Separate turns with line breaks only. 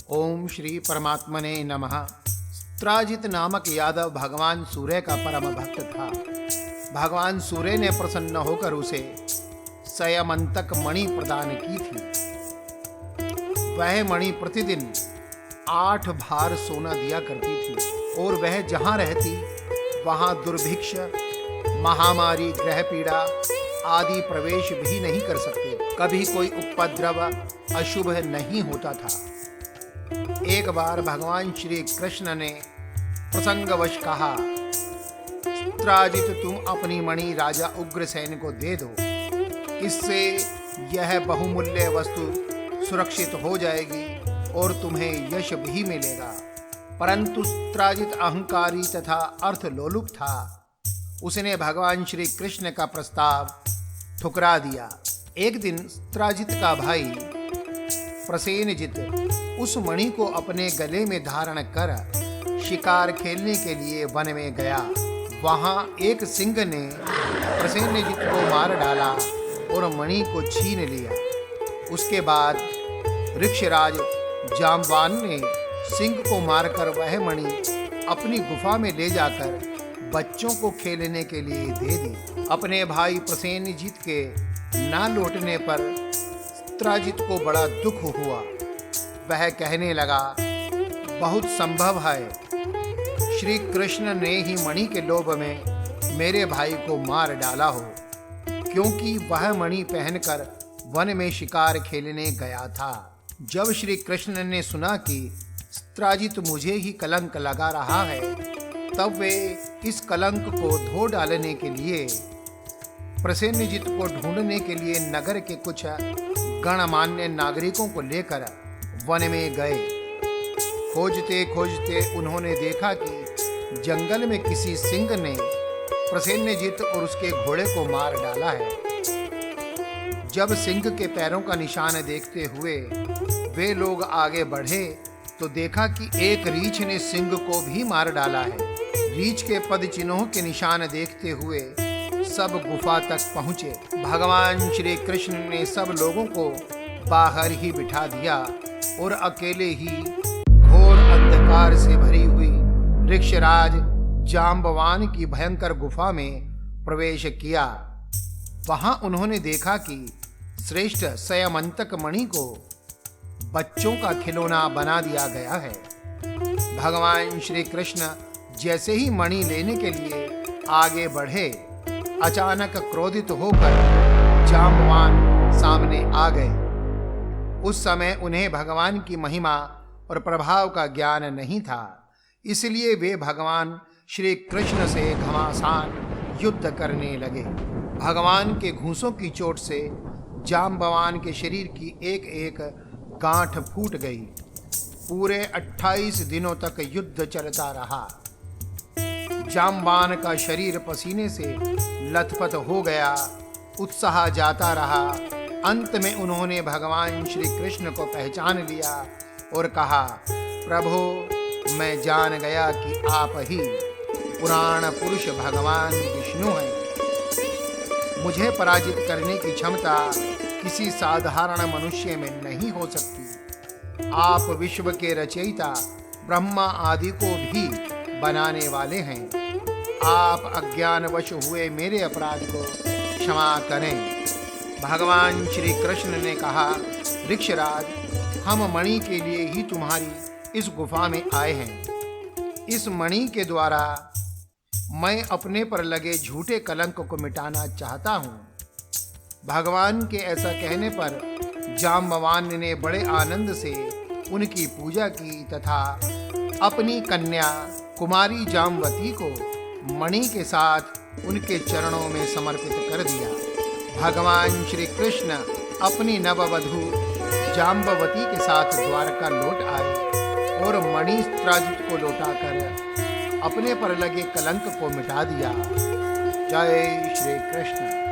ओम श्री परमात्मने नमः। स्त्राजित नामक यादव भगवान सूर्य का परम भक्त था। भगवान सूर्य ने प्रसन्न होकर उसे सयमंतक मणि प्रदान की थी। वह मणि प्रतिदिन 8 भार सोना दिया करती थी और वह जहां रहती वहां दुर्भिक्ष, महामारी, ग्रह पीड़ा आदि प्रवेश भी नहीं कर सकते। कभी कोई उपद्रव अशुभ नहीं होता था। एक बार भगवान श्री कृष्ण ने प्रसंगवश कहा, स्त्राजित तुम अपनी मणि राजा उग्रसेन को दे दो, इससे यह बहुमूल्य वस्तु सुरक्षित हो जाएगी और तुम्हें यश भी मिलेगा। परंतु स्त्राजित अहंकारी तथा अर्थलोलुप था। उसने भगवान श्री कृष्ण का प्रस्ताव ठुकरा दिया। एक दिन स्त्राजित का भाई प्रसेनजित उस मणि को अपने गले में धारण कर शिकार खेलने के लिए वन में गया। वहां एक सिंह ने प्रसेनजित को मार डाला और मणि को छीन लिया। उसके बाद ऋक्षराज जाम्बवान ने सिंह को मारकर वह मणि अपनी गुफा में ले जाकर बच्चों को खेलने के लिए दे दी। अपने भाई प्रसेनजित के ना लौटने पर स्त्राजित को बड़ा दुख हुआ। वह कहने लगा, बहुत संभव है श्री कृष्ण ने ही मणि के लोभ में मेरे भाई को मार डाला हो, क्योंकि वह मणि पहनकर वन में शिकार खेलने गया था। जब श्री कृष्ण ने सुना कि स्त्राजित मुझे ही कलंक लगा रहा है, तब वे इस कलंक को धो डालने के लिए प्रसेनजित को ढूंढने के लिए नगर के कुछ गणमान्य नागरिकों को लेकर वन में गए। खोजते खोजते उन्होंने देखा कि जंगल में किसी सिंह ने प्रसेनजित और उसके घोड़े को मार डाला है। जब सिंह के पैरों का निशान देखते हुए वे लोग आगे बढ़े तो देखा कि एक रीछ ने सिंह को भी मार डाला है। रीछ के पद चिन्हों के निशान देखते हुए सब गुफा तक पहुंचे। भगवान श्री कृष्ण ने सब लोगों को बाहर ही बिठा दिया और अकेले ही घोर अंधकार से भरी हुई ऋक्षराज जाम्बवान की भयंकर गुफा में प्रवेश किया। वहां उन्होंने देखा कि श्रेष्ठ सयमंतक मणि को बच्चों का खिलौना बना दिया गया है। भगवान श्री कृष्ण जैसे ही मणि लेने के लिए आगे बढ़े, अचानक क्रोधित होकर जाम्बवान सामने आ गए। उस समय उन्हें भगवान की महिमा और प्रभाव का ज्ञान नहीं था, इसलिए वे भगवान श्री कृष्ण से घमासान युद्ध करने लगे। भगवान के घूंसों की चोट से जाम्बवान के शरीर की एक एक गांठ फूट गई। पूरे 28 दिनों तक युद्ध चलता रहा। जाम्बवान का शरीर पसीने से लथपथ हो गया, उत्साह जाता रहा। अंत में उन्होंने भगवान श्री कृष्ण को पहचान लिया और कहा, प्रभु मैं जान गया कि आप ही पुराण पुरुष भगवान विष्णु हैं। मुझे पराजित करने की क्षमता किसी साधारण मनुष्य में नहीं हो सकती। आप विश्व के रचयिता ब्रह्मा आदि को भी बनाने वाले हैं। आप अज्ञानवश हुए मेरे अपराध को क्षमा करें। भगवान श्री कृष्ण ने कहा, ऋक्षराज हम मणि के लिए ही तुम्हारी इस गुफा में आए हैं। इस मणि के द्वारा मैं अपने पर लगे झूठे कलंक को मिटाना चाहता हूँ। भगवान के ऐसा कहने पर जाम्बवान ने बड़े आनंद से उनकी पूजा की तथा अपनी कन्या कुमारी जाम्बवती को मणि के साथ उनके चरणों में समर्पित कर दिया। भगवान श्री कृष्ण अपनी नववधू जाम्बवती के साथ द्वारका लौट आए और मणि स्त्राजित को लौटाकर अपने पर लगे कलंक को मिटा दिया। जय श्री कृष्ण।